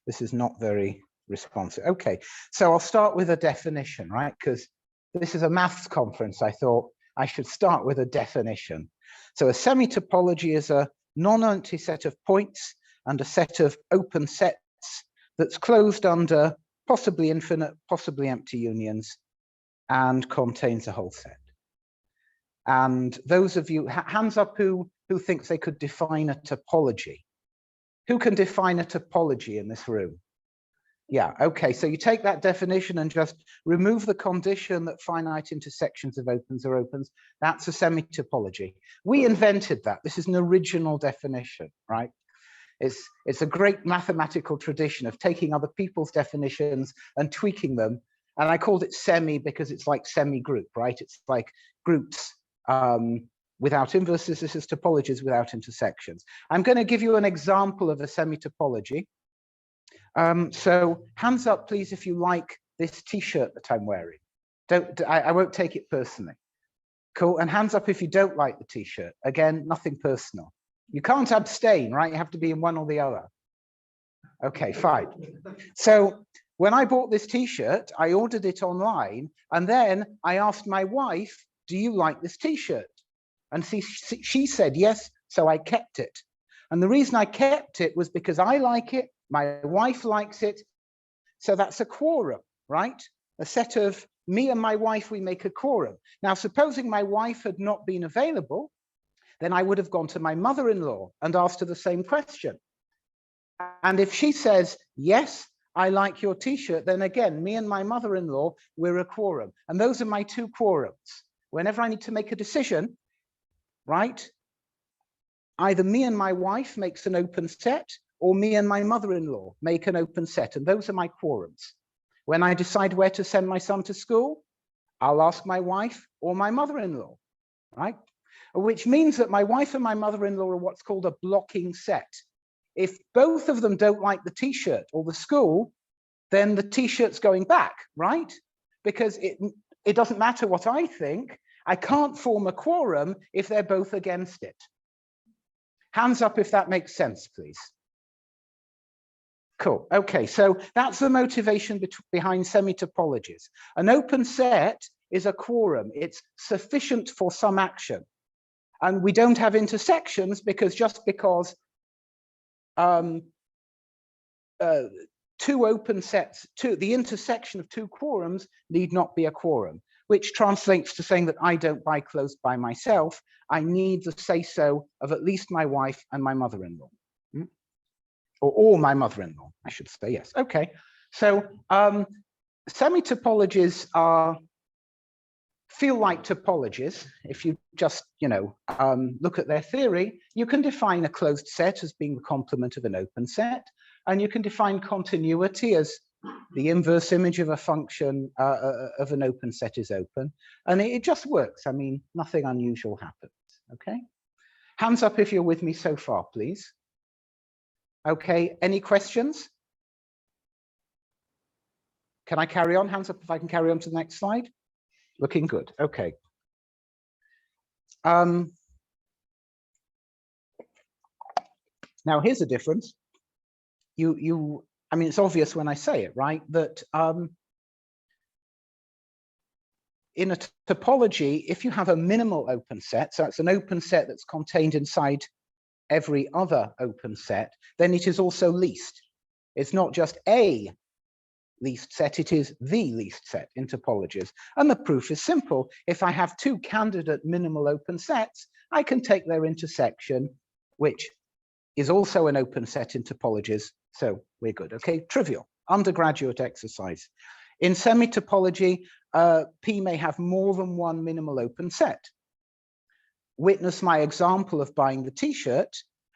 This is not very responsive. Okay, so I'll start with a definition, right? Because this is a maths conference. I thought I should start with a definition. So a semi-topology is a non-empty set of points and a set of open sets that's closed under possibly infinite, possibly empty unions and contains a whole set. And those of you, hands up who thinks they could define a topology. Who can define a topology in this room? Yeah, okay, so you take that definition and just remove the condition that finite intersections of opens are opens. That's a semi-topology. We invented that. This is an original definition, right? It's a great mathematical tradition of taking other people's definitions and tweaking them. And I called it semi because it's like semi-group, right? It's like groups without inverses. This is topologies without intersections. I'm going to give you an example of a semi-topology. So hands up, please, if you like this T-shirt that I'm wearing. I won't take it personally. Cool. And hands up if you don't like the T-shirt. Again, nothing personal. You can't abstain, right? You have to be in one or the other. Okay, fine. So when I bought this T-shirt, I ordered it online, and then I asked my wife, "Do you like this T-shirt?" And she said yes, so I kept it. And the reason I kept it was because I like it, my wife likes it, so that's a quorum, right? A set of me and my wife, we make a quorum. Now, supposing my wife had not been available, then I would have gone to my mother-in-law and asked her the same question. And if she says, yes, I like your T-shirt, then again, me and my mother-in-law, we're a quorum. And those are my two quorums. Whenever I need to make a decision, right? Either me and my wife makes an open set, or me and my mother-in-law make an open set, and those are my quorums. When I decide where to send my son to school, I'll ask my wife or my mother-in-law, right? Which means that my wife and my mother-in-law are what's called a blocking set. If both of them don't like the T-shirt or the school, then the T-shirt's going back, right? Because it doesn't matter what I think, I can't form a quorum if they're both against it. Hands up if that makes sense, please. Cool. Okay, so that's the motivation behind semi-topologies. An open set is a quorum. It's sufficient for some action. And we don't have intersections because just because two open sets, the intersection of two quorums need not be a quorum, which translates to saying that I don't buy clothes by myself. I need the say-so of at least my wife and my mother-in-law. Or my mother-in-law, I should say, yes. Okay, so semi-topologies feel like topologies. If you just, look at their theory, you can define a closed set as being the complement of an open set, and you can define continuity as the inverse image of a function of an open set is open, and it just works. I mean, nothing unusual happens, okay? Hands up if you're with me so far, please. Okay, any questions? Can I carry on? Hands up if I can carry on to the next slide. Looking good, okay. Now here's a difference. I mean, it's obvious when I say it, right? That in a topology, if you have a minimal open set, so it's an open set that's contained inside every other open set, then it is also least. It's not just a least set, it is the least set in topologies. And the proof is simple. If I have two candidate minimal open sets, I can take their intersection, which is also an open set in topologies. So we're good, okay? Trivial, undergraduate exercise. In semi-topology, P may have more than one minimal open set. Witness my example of buying the T-shirt.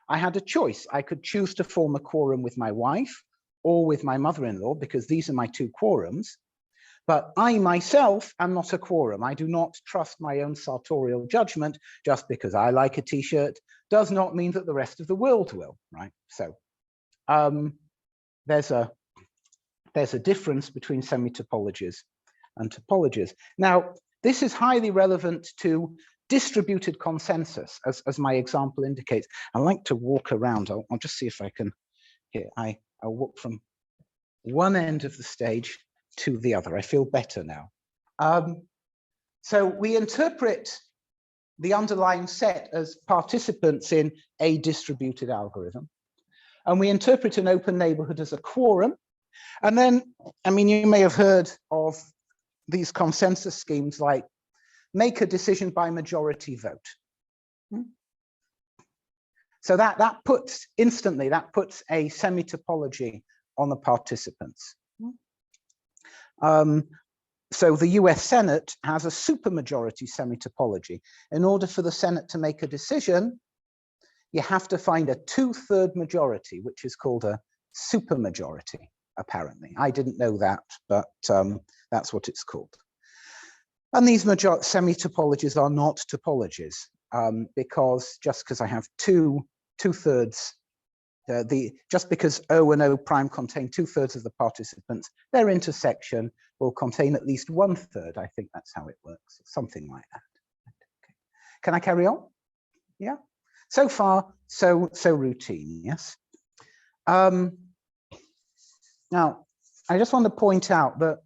I had a choice. I could choose to form a quorum with my wife or with my mother-in-law, because these are my two quorums. But I myself am not a quorum. I do not trust my own sartorial judgment. Just because I like a T-shirt does not mean that the rest of the world will, right? So there's a difference between semi-topologies and topologies. Now, this is highly relevant to distributed consensus, as my example indicates. I like to walk around. I'll just see if I can, here, I'll walk from one end of the stage to the other. I feel better now. So we interpret the underlying set as participants in a distributed algorithm. And we interpret an open neighborhood as a quorum. And then, I mean, you may have heard of these consensus schemes like make a decision by majority vote. So that puts instantly, that puts a semi-topology on the participants. So the US Senate has a supermajority semi-topology. In order for the Senate to make a decision, you have to find a 2/3 majority, which is called a supermajority, apparently. I didn't know that, but that's what it's called. And these semi-topologies are not topologies, because just because I have two-thirds, just because O and O prime contain 2/3 of the participants, their intersection will contain at least 1/3. I think that's how it works, something like that. Okay. Can I carry on? Yeah. So far, so routine. Yes. Now, I just want to point out that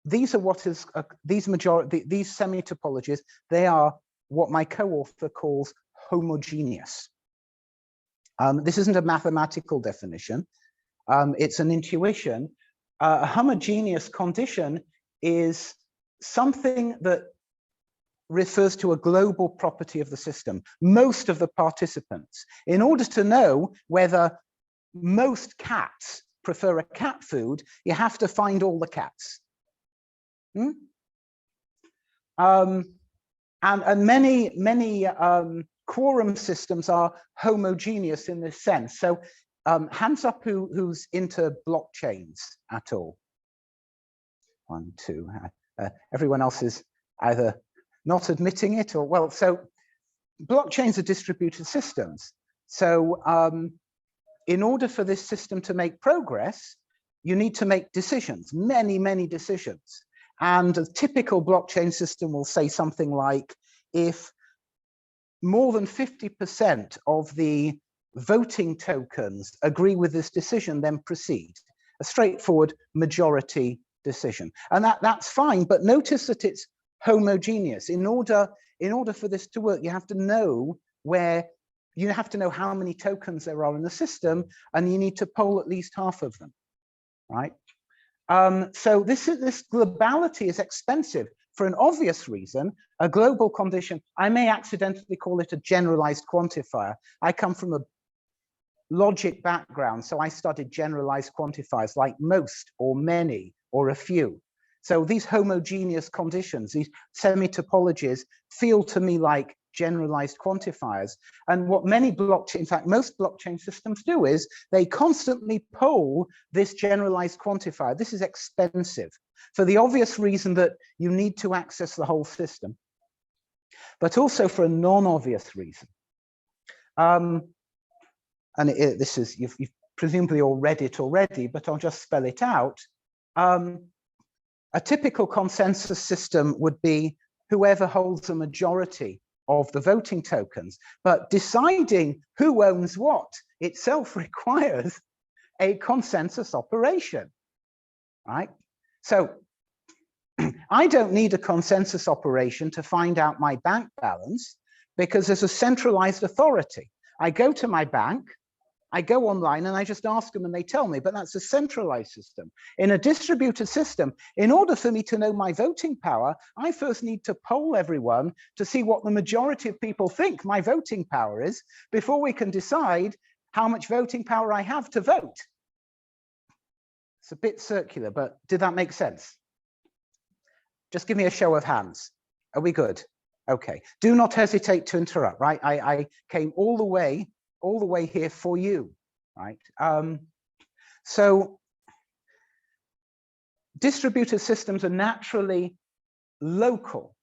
these are what is these semi-topologies. They are what my co-author calls homogeneous. This isn't a mathematical definition. It's an intuition. A homogeneous condition is something that refers to a global property of the system, most of the participants. In order to know whether most cats prefer a cat food, you have to find all the cats. And many quorum systems are homogeneous in this sense. So hands up who's into blockchains at all. 1, 2. Everyone else is either not admitting it or, well, so blockchains are distributed systems. So in order for this system to make progress, you need to make decisions, many decisions. And a typical blockchain system will say something like, if more than 50% of the voting tokens agree with this decision, then proceed. A straightforward majority decision. And that's fine, but notice that it's homogeneous. In order for this to work, you have to know how many tokens there are in the system, and you need to poll at least half of them, right? So this globality is expensive for an obvious reason. A global condition, I may accidentally call it a generalized quantifier. I come from a logic background, so I studied generalized quantifiers like most or many or a few. So these homogeneous conditions, these semi-topologies, feel to me like generalized quantifiers. And what in fact, most blockchain systems do is they constantly poll this generalized quantifier. This is expensive for the obvious reason that you need to access the whole system, but also for a non-obvious reason. This is, you've presumably all read it already, but I'll just spell it out. A typical consensus system would be whoever holds a majority of the voting tokens, but deciding who owns what itself requires a consensus operation, right? So I don't need a consensus operation to find out my bank balance because there's a centralized authority. I go to my bank, I go online and I just ask them and they tell me, but that's a centralized system. In a distributed system, in order for me to know my voting power, I first need to poll everyone to see what the majority of people think my voting power is before we can decide how much voting power I have to vote. It's a bit circular, but did that make sense? Just give me a show of hands. Are we good? Okay. Do not hesitate to interrupt, right? I came all the way here for you, right? So distributed systems are naturally local.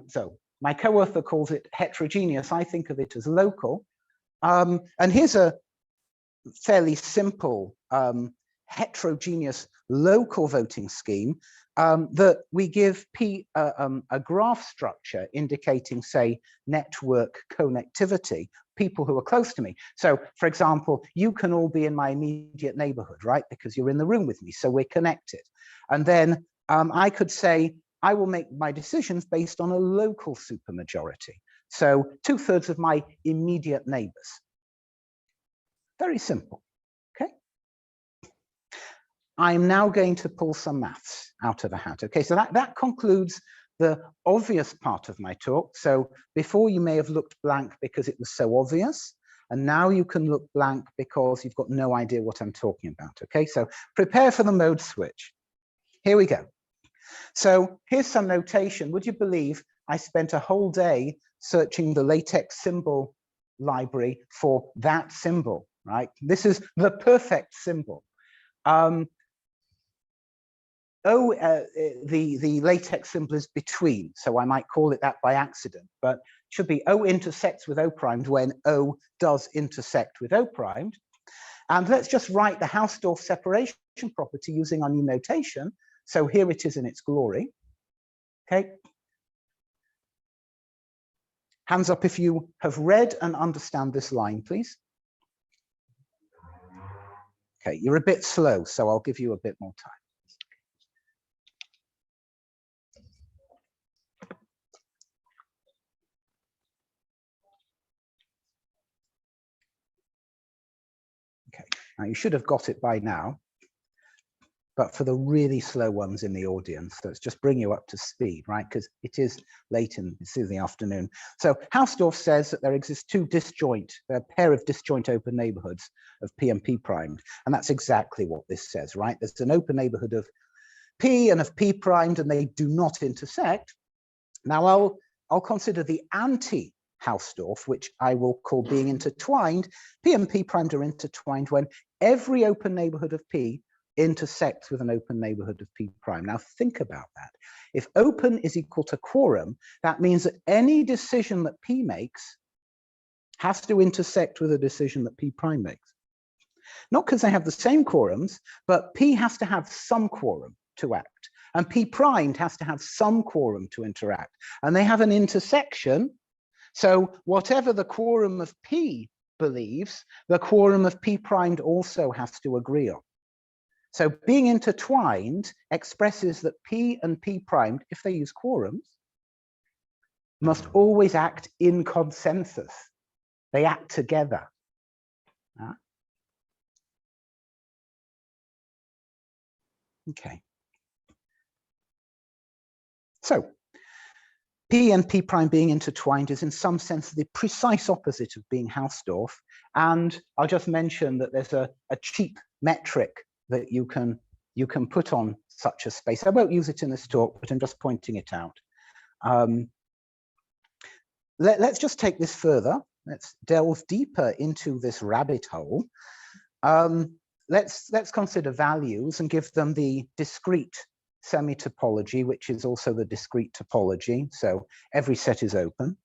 So my co-author calls it heterogeneous. I think of it as local. And here's a fairly simple heterogeneous local voting scheme, that we give P a graph structure indicating, say, network connectivity, people who are close to me. So, for example, you can all be in my immediate neighborhood, right? Because you're in the room with me, so we're connected. And then I could say, I will make my decisions based on a local supermajority. So 2/3 of my immediate neighbors. Very simple, okay? I'm now going to pull some maths out of a hat. Okay, so that concludes the obvious part of my talk. So before, you may have looked blank because it was so obvious, and now you can look blank because you've got no idea what I'm talking about. Okay, so prepare for the mode switch. Here we go. So here's some notation. Would you believe I spent a whole day searching the LaTeX symbol library for that symbol, right? This is the perfect symbol. The LaTeX symbol is between, so I might call it that by accident, but it should be O intersects with O primed when O does intersect with O primed. And let's just write the Hausdorff separation property using our new notation. So here it is in its glory. Okay. Hands up if you have read and understand this line, please. Okay, you're a bit slow, so I'll give you a bit more time. Okay, now you should have got it by now, but for the really slow ones in the audience, let's just bring you up to speed, right? Because it is late in the afternoon. So Hausdorff says that there exists a pair of disjoint open neighborhoods of P and P primed, and that's exactly what this says, right? There's an open neighborhood of P and of P primed, and they do not intersect. Now I'll consider the anti-Hausdorff, which I will call being intertwined. P and P primed are intertwined when every open neighborhood of P intersects with an open neighborhood of P prime. Now think about that. If open is equal to quorum, that means that any decision that P makes has to intersect with a decision that P prime makes. Not because they have the same quorums, but P has to have some quorum to act, and P primed has to have some quorum to interact, and they have an intersection. So whatever the quorum of P believes, the quorum of P primed also has to agree on. So being intertwined expresses that P and P primed, if they use quorums, must always act in consensus. They act together. Okay. So P and P prime being intertwined is in some sense the precise opposite of being Hausdorff. And I'll just mention that there's a cheap metric that you can put on such a space. I won't use it in this talk, but I'm just pointing it out. Let's just take this further. Let's delve deeper into this rabbit hole. Let's consider values and give them the discrete semi-topology, which is also the discrete topology. So every set is open.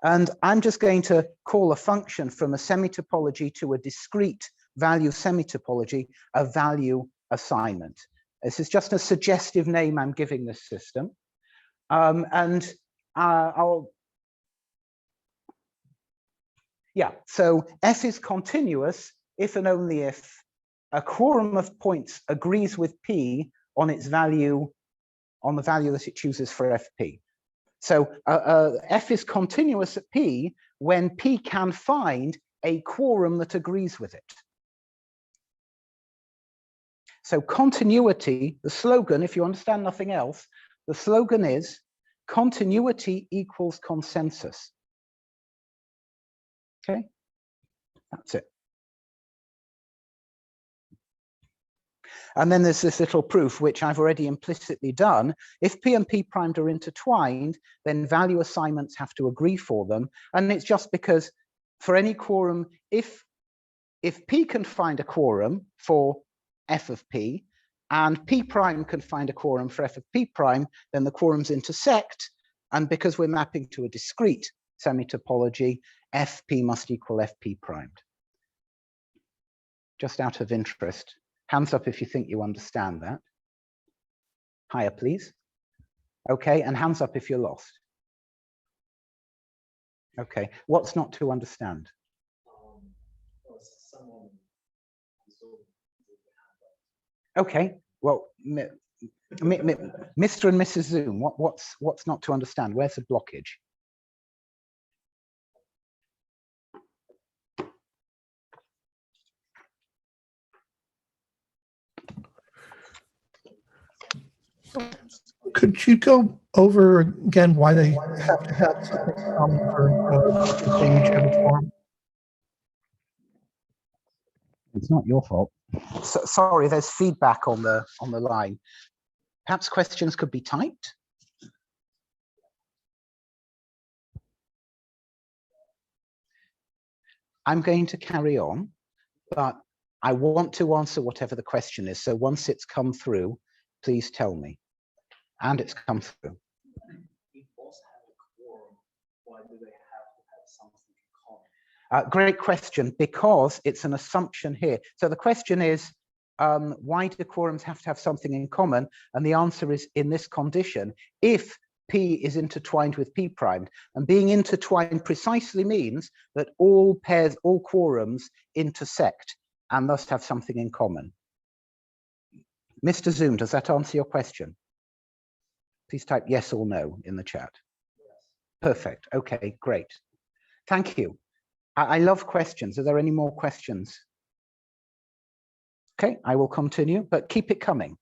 And I'm just going to call a function from a semi-topology to a discrete value semi-topology a value assignment. This is just a suggestive name I'm giving this system. So F is continuous if and only if a quorum of points agrees with P on its value, on the value that it chooses for FP. So F is continuous at P when P can find a quorum that agrees with it. So continuity, the slogan, if you understand nothing else, the slogan is continuity equals consensus. Okay, that's it. And then there's this little proof, which I've already implicitly done. If P and P primed are intertwined, then value assignments have to agree for them. And it's just because for any quorum, if P can find a quorum for F of P, and P prime can find a quorum for F of P prime, then the quorums intersect. And because we're mapping to a discrete semi-topology, FP must equal FP primed. Just out of interest, Hands up if you think you understand that. Higher, please. Okay, and hands up if you're lost. Okay, what's not to understand? Okay, well, Mr. and Mrs. Zoom, what's not to understand? Where's the blockage? Could you go over again why they have to have something common for saying whichever form? It's not your fault. So, sorry, there's feedback on the line. Perhaps questions could be typed. I'm going to carry on, but I want to answer whatever the question is. So once it's come through, please tell me. And it's come through. Great question, because it's an assumption here. So the question is, why do quorums have to have something in common? And the answer is, in this condition, if P is intertwined with P primed, and being intertwined precisely means that all pairs, all quorums intersect and thus have something in common. Mr. Zoom, does that answer your question? Please type yes or no in the chat. Perfect. Okay, great. Thank you. I love questions. Are there any more questions? Okay, I will continue, but keep it coming.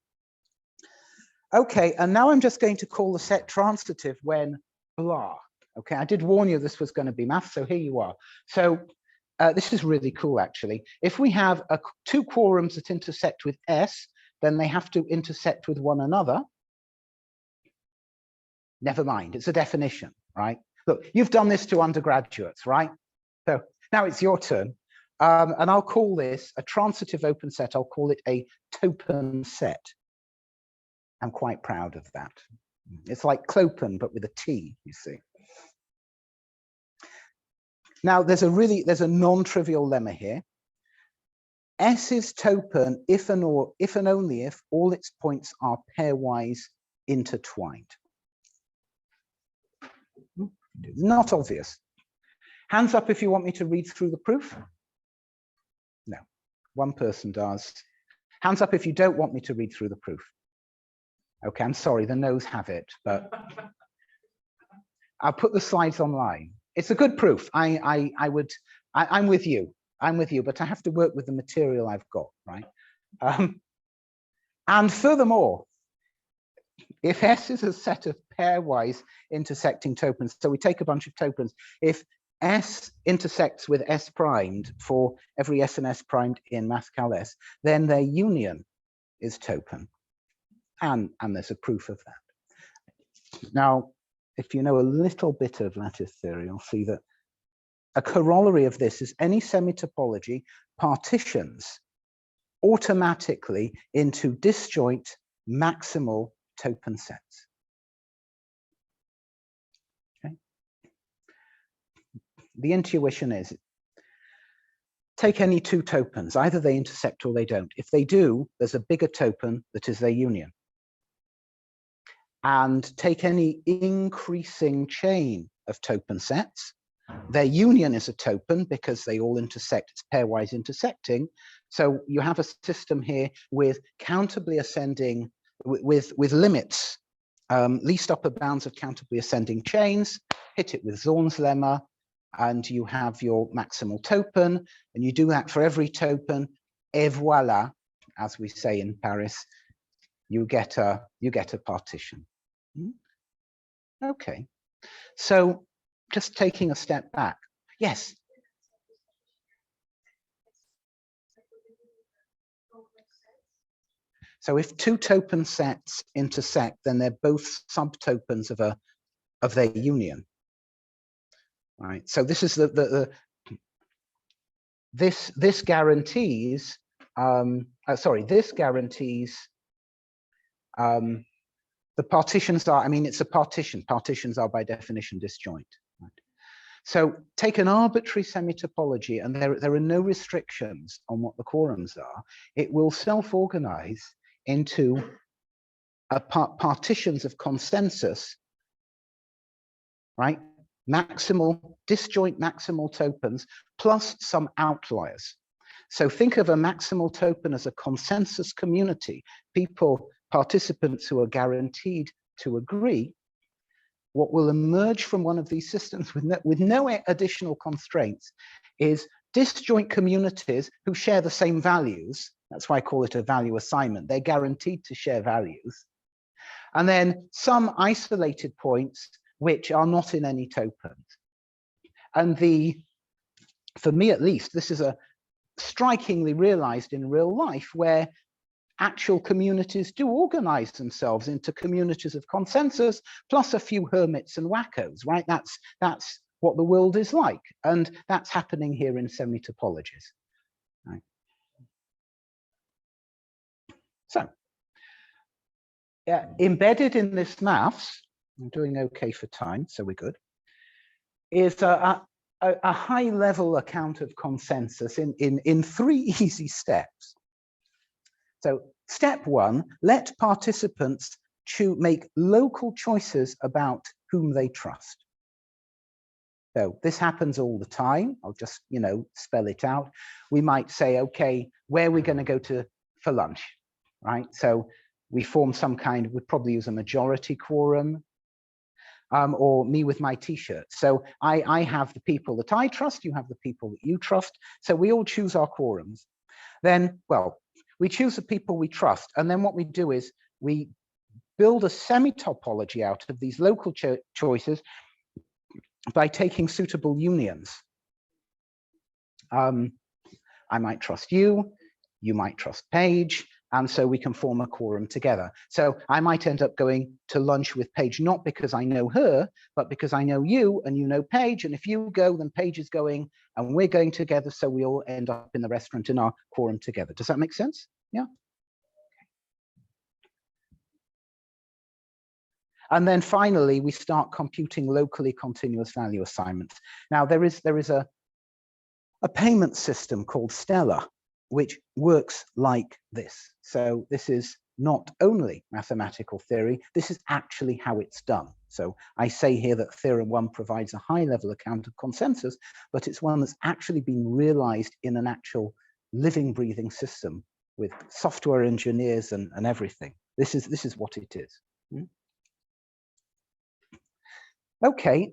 Okay, and now I'm just going to call the set transitive when blah. Okay, I did warn you this was going to be math, so here you are. So this is really cool, actually. If we have two quorums that intersect with S, then they have to intersect with one another. Never mind, it's a definition, right? Look, you've done this to undergraduates, right? So now it's your turn. And I'll call this a transitive open set. I'll call it a topen set. I'm quite proud of that. It's like clopen, but with a T, you see. Now, there's a non-trivial lemma here. S is topen if and only if all its points are pairwise intertwined. Not obvious. Hands up if you want me to read through the proof. No, one person does. Hands up if you don't want me to read through the proof. Okay, I'm sorry, the no's have it, but I'll put the slides online. It's a good proof. I'm with you. I'm with you, but I have to work with the material I've got, right? And furthermore, if S is a set of pairwise intersecting topens, so we take a bunch of topens, if S intersects with S primed for every S and S primed in Mathcal S, then their union is topen. And there's a proof of that. Now, if you know a little bit of lattice theory, you'll see that a corollary of this is any semi-topology partitions automatically into disjoint maximal topen sets. Okay. The intuition is, take any two topens, either they intersect or they don't. If they do, there's a bigger topen that is their union. And take any increasing chain of topen sets, their union is a topen because they all intersect, it's pairwise intersecting. So you have a system here with countably ascending, with limits, least upper bounds of countably ascending chains, hit it with Zorn's lemma, and you have your maximal topen, and you do that for every topen, et voilà, as we say in Paris, you get a partition. Okay, so just taking a step back. Yes. So if two topen sets intersect, then they're both subtopens of their union. Right. So this is this guarantees this guarantees the partitions are, I mean, it's a partition. Partitions are by definition disjoint. Right? So take an arbitrary semi-topology, and there are no restrictions on what the quorums are. It will self-organize into partitions of consensus, right? Disjoint maximal topens plus some outliers. So think of a maximal topen as a consensus community, participants who are guaranteed to agree. What will emerge from one of these systems with no additional constraints is disjoint communities who share the same values. That's why I call it a value assignment. They're guaranteed to share values. And then some isolated points which are not in any topens. And for me at least, this is a strikingly realized in real life, where actual communities do organize themselves into communities of consensus, plus a few hermits and wackos, right? That's what the world is like. And that's happening here in semi-topologies. Right. So, embedded in this maths, I'm doing okay for time, so we're good, is a high-level account of consensus in 3 easy steps. So step 1, let participants make local choices about whom they trust. So this happens all the time. I'll just, spell it out. We might say, okay, where are we going to go for lunch, right? So we form some kind, we'd probably use a majority quorum, or me with my t-shirt. So I have the people that I trust, you have the people that you trust. So we all choose our quorums. Then, well, we choose the people we trust. And then what we do is we build a semi-topology out of these local choices by taking suitable unions. I might trust you, you might trust Paige, and so we can form a quorum together. So I might end up going to lunch with Paige, not because I know her, but because I know you and you know Paige. And if you go, then Paige is going and we're going together. So we all end up in the restaurant in our quorum together. Does that make sense? Yeah. And then finally, we start computing locally continuous value assignments. Now there is a payment system called Stellar, which works like this. So this is not only mathematical theory, this is actually how it's done. So I say here that theorem 1 provides a high-level account of consensus, but it's one that's actually been realized in an actual living, breathing system with software engineers and everything. This is what it is. Okay,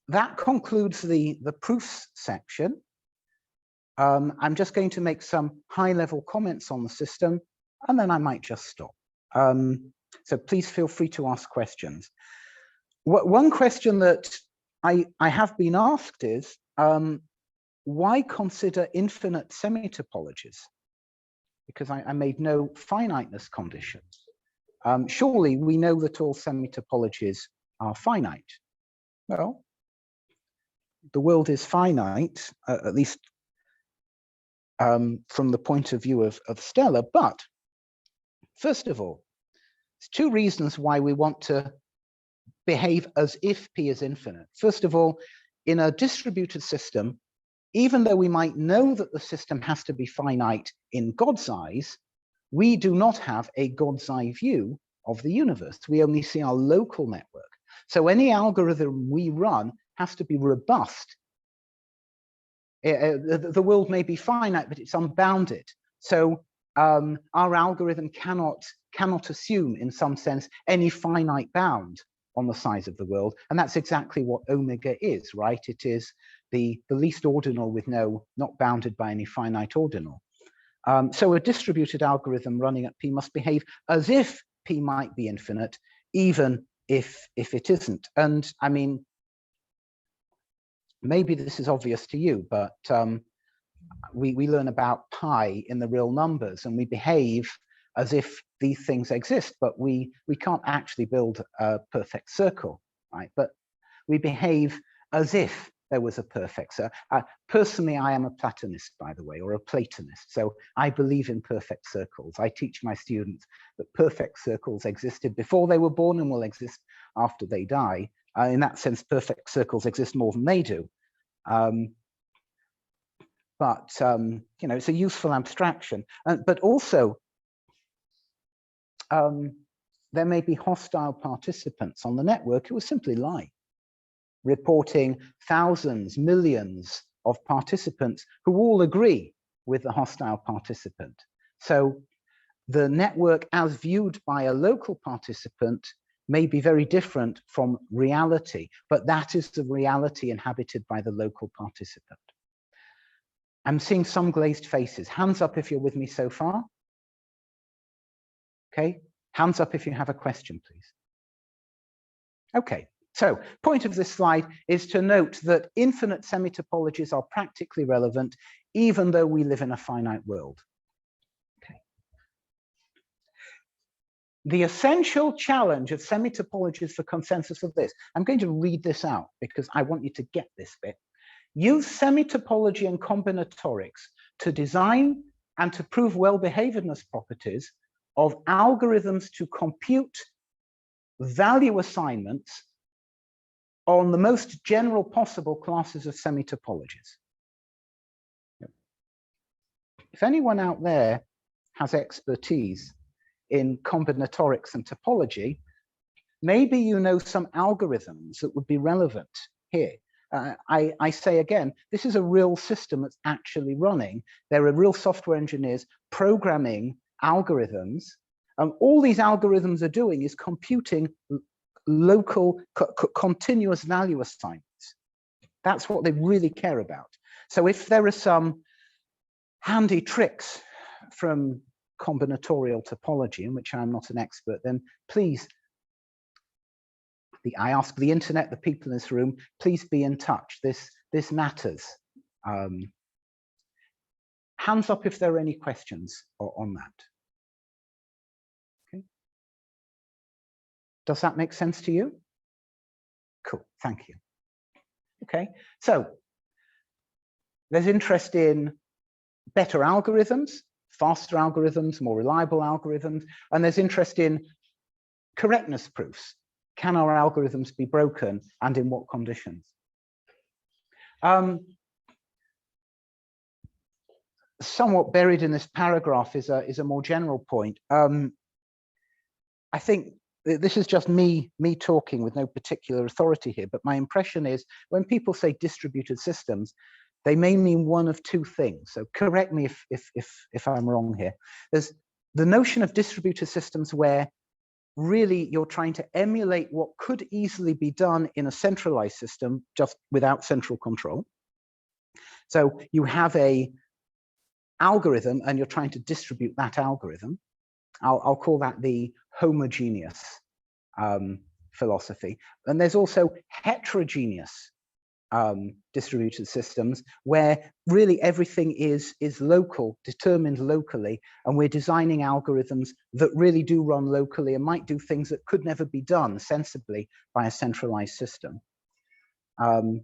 that concludes the proofs section. I'm just going to make some high-level comments on the system, and then I might just stop. So please feel free to ask questions. One question that I have been asked is, why consider infinite semi-topologies? Because I made no finiteness conditions. Surely we know that all semi-topologies are finite. Well, the world is finite, at least from the point of view of Stellar, but first of all, there's 2 reasons why we want to behave as if P is infinite. First of all, in a distributed system, even though we might know that the system has to be finite in God's eyes, we do not have a God's eye view of the universe. We only see our local network. So any algorithm we run has to be robust. The world may be finite, but it's unbounded. So our algorithm cannot assume, in some sense, any finite bound on the size of the world. And that's exactly what omega is, right? It is the least ordinal with not bounded by any finite ordinal. So a distributed algorithm running at P must behave as if P might be infinite, even if it isn't. And I mean, maybe this is obvious to you, but we learn about pi in the real numbers, and we behave as if these things exist, but we can't actually build a perfect circle, right? But we behave as if there was a perfect circle. Personally, I am a Platonist, by the way, or a Platonist. So I believe in perfect circles. I teach my students that perfect circles existed before they were born and will exist after they die. In that sense, perfect circles exist more than they do. But you know, it's a useful abstraction. But also, there may be hostile participants on the network who will simply lie, reporting thousands, millions of participants who all agree with the hostile participant. So the network as viewed by a local participant may be very different from reality, but that is the reality inhabited by the local participant. I'm seeing some glazed faces. Hands up if you're with me so far. Okay, hands up if you have a question, please. Okay, so point of this slide is to note that infinite semi-topologies are practically relevant, even though we live in a finite world. Okay. The essential challenge of semi-topologies for consensus of this, I'm going to read this out because I want you to get this bit. Use semi-topology and combinatorics to design and to prove well-behavedness properties of algorithms to compute value assignments on the most general possible classes of semi-topologies. If anyone out there has expertise in combinatorics and topology, maybe you know some algorithms that would be relevant here. I say again, this is a real system that's actually running. There are real software engineers programming algorithms. All these algorithms are doing is computing local continuous value assignments. That's what they really care about. So if there are some handy tricks from combinatorial topology, in which I'm not an expert, then please, I ask the internet, the people in this room, please be in touch. This matters. Hands up if there are any questions on that. Okay. Does that make sense to you? Cool, thank you. Okay, so there's interest in better algorithms, faster algorithms, more reliable algorithms, and there's interest in correctness proofs. Can our algorithms be broken, and in what conditions? Somewhat buried in this paragraph is a more general point. I think this is just me talking with no particular authority here, but my impression is when people say distributed systems, they may mean one of two things. So correct me if I'm wrong here. There's the notion of distributed systems where really you're trying to emulate what could easily be done in a centralized system just without central control. So you have a algorithm and you're trying to distribute that algorithm. I'll call that the homogeneous philosophy. And there's also heterogeneous distributed systems where really everything is local, determined locally, and we're designing algorithms that really do run locally and might do things that could never be done sensibly by a centralized system. And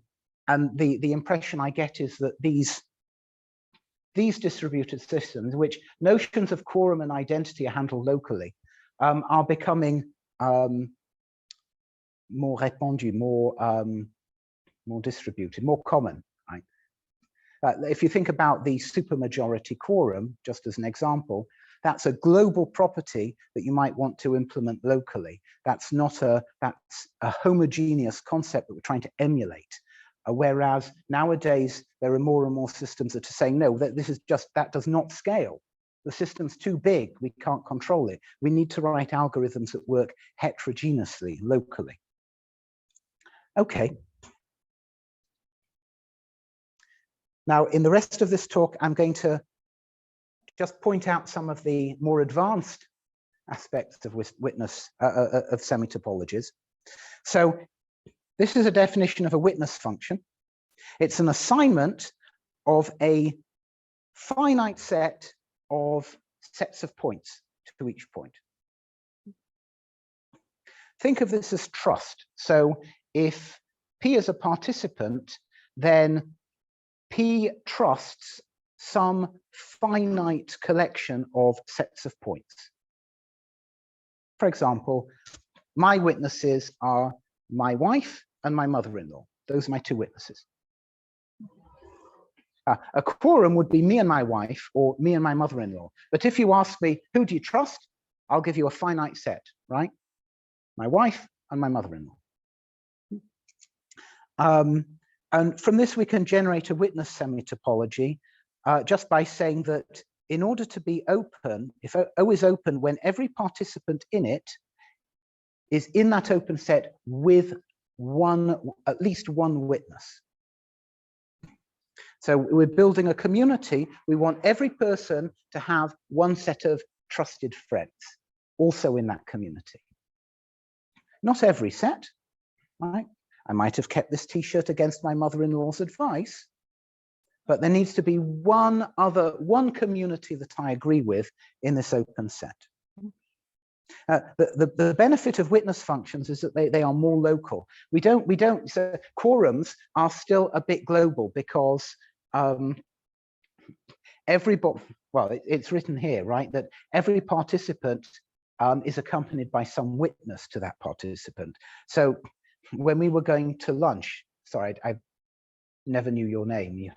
the impression I get is that these distributed systems, which notions of quorum and identity are handled locally, are becoming more répandu, more distributed, more common. Right? If you think about the supermajority quorum, just as an example, that's a global property that you might want to implement locally. That's not that's a homogeneous concept that we're trying to emulate. Whereas nowadays there are more and more systems that are saying no, that does not scale. The system's too big, we can't control it. We need to write algorithms that work heterogeneously, locally. Okay. Now, in the rest of this talk, I'm going to just point out some of the more advanced aspects of witness of semi-topologies. So this is a definition of a witness function. It's an assignment of a finite set of sets of points to each point. Think of this as trust. So if P is a participant, then P trusts some finite collection of sets of points. For example, my witnesses are my wife and my mother-in-law. Those are my two witnesses. A quorum would be me and my wife or me and my mother-in-law. But if you ask me, who do you trust? I'll give you a finite set, right? My wife and my mother-in-law. And from this, we can generate a witness semi-topology just by saying that in order to be open, if O is open when every participant in it is in that open set with at least one witness. So we're building a community. We want every person to have one set of trusted friends also in that community. Not every set, right? I might have kept this t-shirt against my mother-in-law's advice, but there needs to be one community that I agree with in this open set. The benefit of witness functions is that they are more local. So quorums are still a bit global because everybody, well, it's written here, right, that every participant is accompanied by some witness to that participant. So when we were going to lunch, sorry, I never knew your name.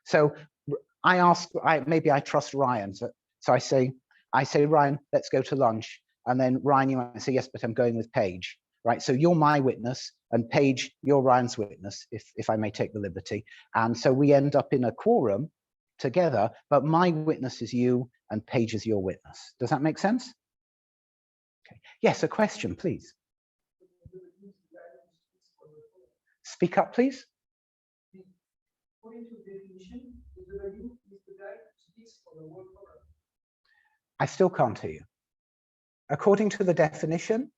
So I asked, maybe I trust Ryan. So I say, Ryan, let's go to lunch. And then Ryan, you might say, yes, but I'm going with Paige, right? So you're my witness and Paige, you're Ryan's witness, if I may take the liberty. And so we end up in a quorum together, but my witness is you and Paige is your witness. Does that make sense? Okay. Yes, a question, please. Speak up, please. According to the definition, the value is the guy who speaks for the whole forum. I still can't hear you. According to the definition,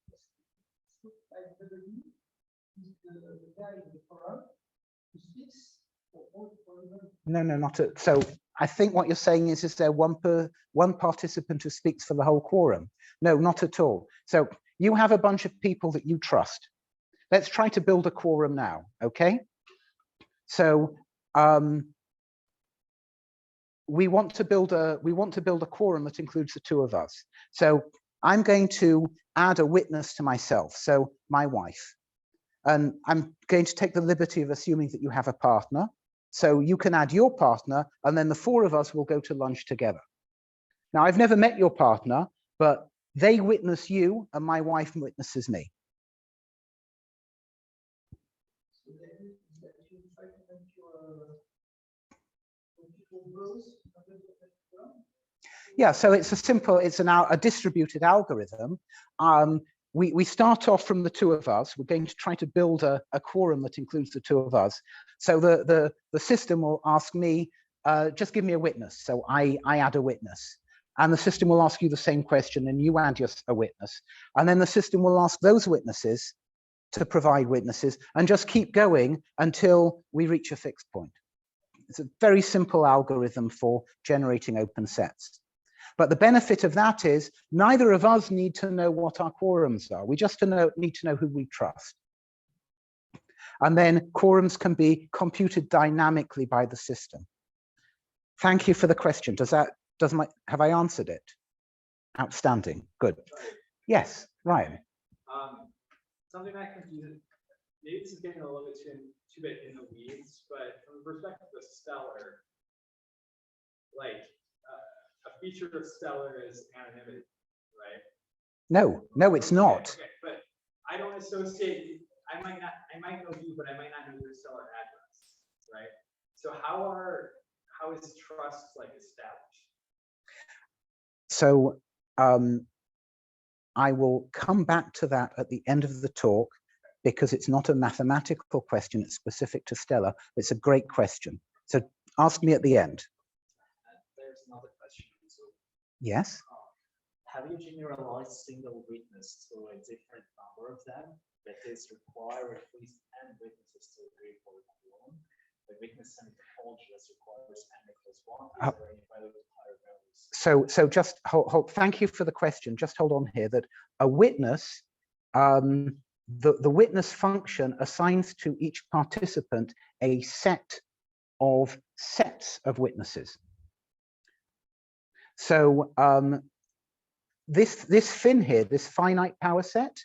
no, not at. So I think what you're saying is there one participant who speaks for the whole quorum? No, not at all. So you have a bunch of people that you trust. Let's try to build a quorum now, okay? So we want to build a quorum that includes the two of us. So I'm going to add a witness to myself, so my wife. And I'm going to take the liberty of assuming that you have a partner. So you can add your partner, and then the four of us will go to lunch together. Now, I've never met your partner, but they witness you, and my wife witnesses me. Yeah, so it's a distributed algorithm. We start off from the two of us. We're going to try to build a quorum that includes the two of us. So the system will ask me, just give me a witness. So I add a witness. And the system will ask you the same question and you add a witness. And then the system will ask those witnesses to provide witnesses and just keep going until we reach a fixed point. It's a very simple algorithm for generating open sets. But the benefit of that is neither of us need to know what our quorums are. We just need to know who we trust. And then quorums can be computed dynamically by the system. Thank you for the question. Have I answered it? Outstanding. Good. Yes, Ryan. Something that confuses, maybe this is getting a little bit too bit in the weeds, but from the perspective of stellar, like a feature of stellar is anonymity, right? No, it's not. Okay, but I don't associate. I might know you, but I might not know your stellar address, right? So how is trust like established? So I will come back to that at the end of the talk because it's not a mathematical question, it's specific to stellar. It's a great question. So ask me at the end. There's another question. So, yes. Have you generalized single witness to a different number of them that is require at least n witnesses to agree for one? The witness semi-topology requires n equals 1. Is there any value with higher values? So just hold, thank you for the question. Just hold on here that a witness, the witness function assigns to each participant a set of sets of witnesses. So this fin here, this finite power set,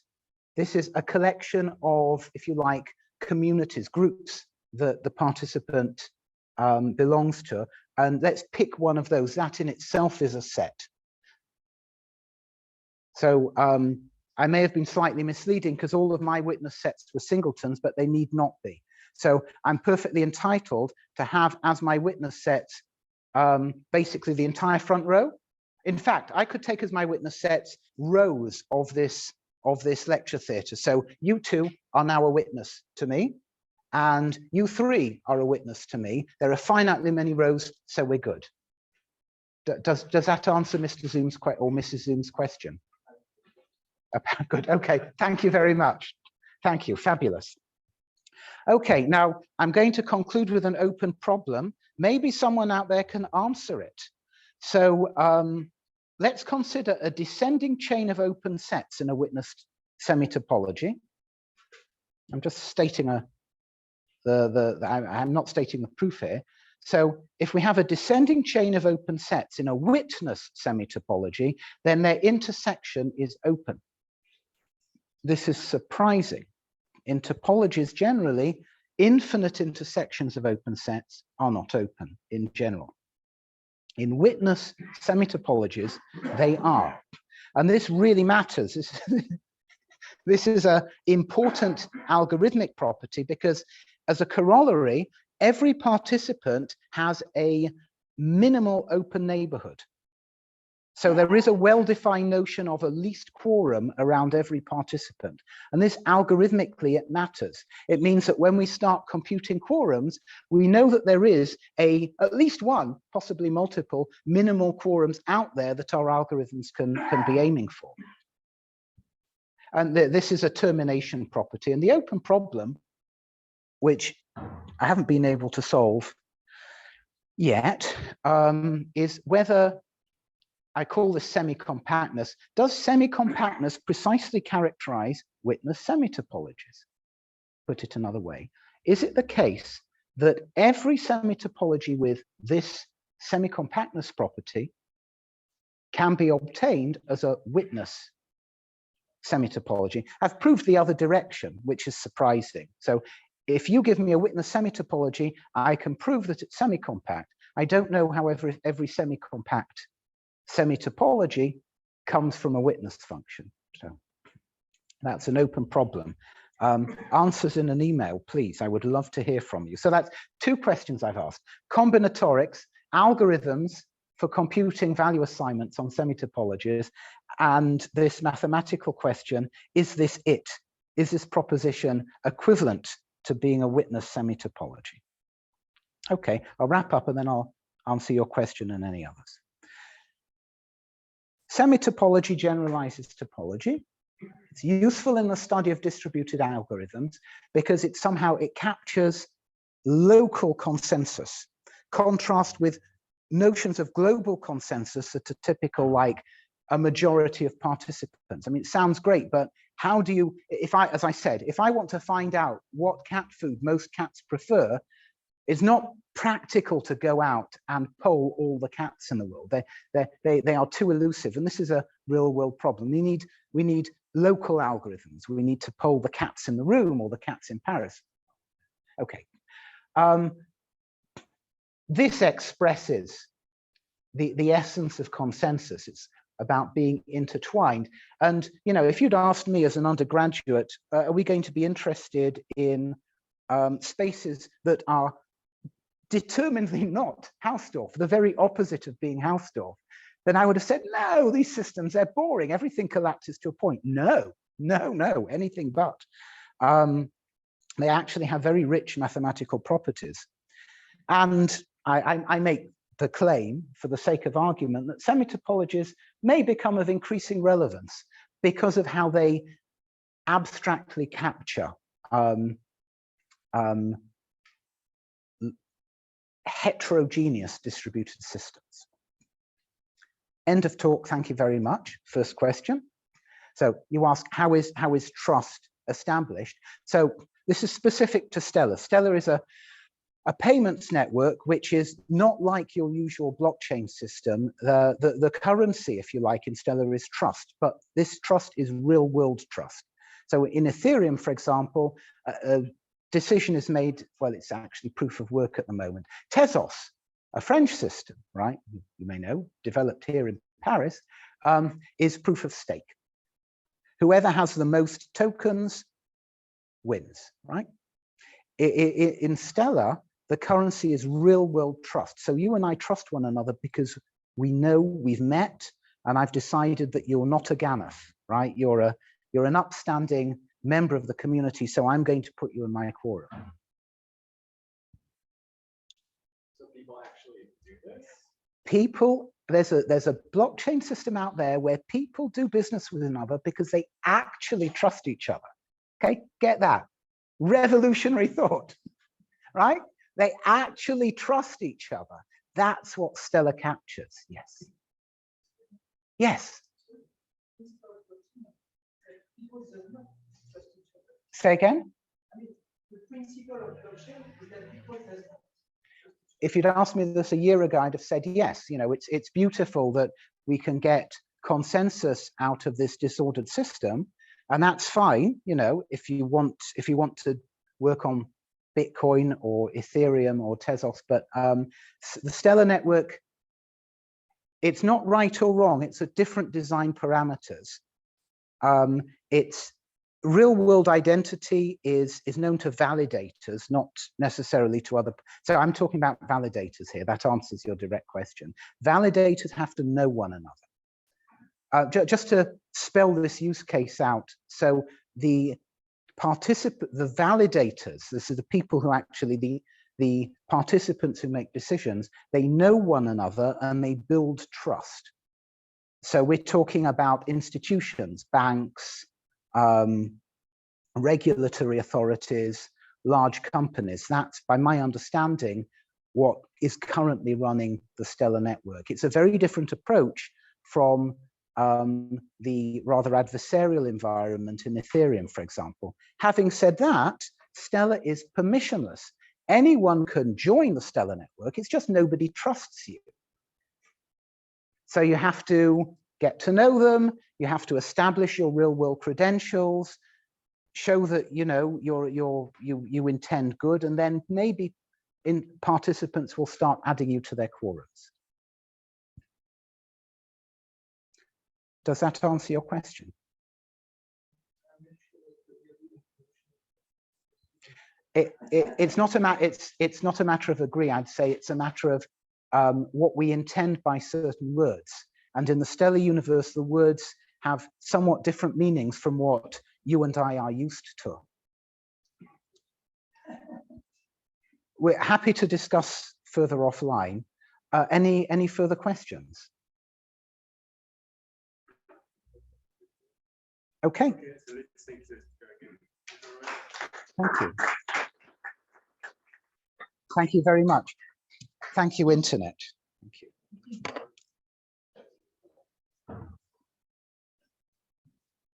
This is a collection of, if you like, communities, groups that the participant belongs to. And let's pick one of those. That in itself is a set. So I may have been slightly misleading because all of my witness sets were singletons, but they need not be. So I'm perfectly entitled to have as my witness sets basically the entire front row. In fact, I could take as my witness sets rows of this lecture theatre. So you two are now a witness to me, and you three are a witness to me. There are finitely many rows, so we're good. Does that answer Mr. Zoom's or Mrs. Zoom's question? Good. Okay. Thank you very much. Thank you. Fabulous. Okay. Now I'm going to conclude with an open problem. Maybe someone out there can answer it. So let's consider a descending chain of open sets in a witnessed semi-topology. I'm just stating I'm not stating the proof here. So if we have a descending chain of open sets in a witnessed semi-topology, then their intersection is open. This is surprising. In topologies generally, infinite intersections of open sets are not open in general. In witness semi-topologies, they are. And this really matters. This is an important algorithmic property because as a corollary, every participant has a minimal open neighborhood. So there is a well-defined notion of a least quorum around every participant. And this algorithmically, it matters. It means that when we start computing quorums, we know that there is at least one, possibly multiple, minimal quorums out there that our algorithms can be aiming for. And this is a termination property. And the open problem, which I haven't been able to solve yet, is whether I call this semi-compactness. Does semi-compactness precisely characterize witness semi-topologies? Put it another way, is it the case that every semi-topology with this semi-compactness property can be obtained as a witness semi-topology? I've proved the other direction, which is surprising. So if you give me a witness semi-topology, I can prove that it's semi-compact. I don't know, however, if every semi-compact semi-topology comes from a witness function. So that's an open problem. Answers in an email, please. I would love to hear from you. So that's two questions I've asked. Combinatorics, algorithms for computing value assignments on semi-topologies, and this mathematical question, is this it? Is this proposition equivalent to being a witness semi-topology? Okay, I'll wrap up and then I'll answer your question and any others. Semi-topology generalizes topology. It's useful in the study of distributed algorithms because it captures local consensus. Contrast with notions of global consensus that are typical, like a majority of participants. I mean, it sounds great, but how do you, as I said, if I want to find out what cat food most cats prefer, it's not practical to go out and poll all the cats in the world. They are too elusive, and this is a real world problem. We need local algorithms. We need to poll the cats in the room or the cats in Paris. Okay. This expresses the essence of consensus. It's about being intertwined. And, you know, if you'd asked me as an undergraduate, are we going to be interested in spaces that are determinedly not Hausdorff, the very opposite of being Hausdorff, then I would have said, no, these systems, they're boring. Everything collapses to a point. No, anything but. They actually have very rich mathematical properties. And I make the claim, for the sake of argument, that semi-topologies may become of increasing relevance because of how they abstractly capture heterogeneous distributed systems. End of talk. Thank you very much. First question. So you ask, how is trust established? So this is specific to Stellar. Stellar is a payments network which is not like your usual blockchain system. The currency, if you like, in Stellar is trust, but this trust is real world trust. So in Ethereum, for example, a decision is made, well, it's actually proof of work at the moment. Tezos, a French system, right, you may know, developed here in Paris, is proof of stake. Whoever has the most tokens wins, right? In Stellar, the currency is real world trust. So you and I trust one another because we know we've met, and I've decided that you're not a Gammoth, right? You're an upstanding member of the community, so I'm going to put you in my quorum. So people actually do this? People, there's a blockchain system out there where people do business with another because they actually trust each other. Okay, get that? Revolutionary thought, right? They actually trust each other. That's what Stellar captures. Yes. Yes. Say again? If you'd asked me this a year ago, I'd have said yes. You know, it's beautiful that we can get consensus out of this disordered system, and that's fine. You know, if you want to work on Bitcoin or Ethereum or Tezos, but the Stellar network, it's not right or wrong. It's a different design parameters. It's real world identity is known to validators, not necessarily to other. So I'm talking about validators here. That answers your direct question. Validators have to know one another. Just to spell this use case out. So the validators, this is the people who actually, the participants who make decisions, they know one another and they build trust. So we're talking about institutions, banks, regulatory authorities, large companies. That's, by my understanding, what is currently running the Stellar network. It's a very different approach from the rather adversarial environment in Ethereum, for example. Having said that, Stellar is permissionless. Anyone can join the Stellar network, it's just nobody trusts you. So you have to get to know them, you have to establish your real world credentials, show that you know you intend good, and then maybe participants will start adding you to their quorums. Does that answer your question? It's not a matter of agree. I'd say it's a matter of what we intend by certain words. And in the Stellar universe, the words have somewhat different meanings from what you and I are used to. We're happy to discuss further offline. Any further questions? Okay. Thank you. Thank you very much. Thank you, Internet. Thank you.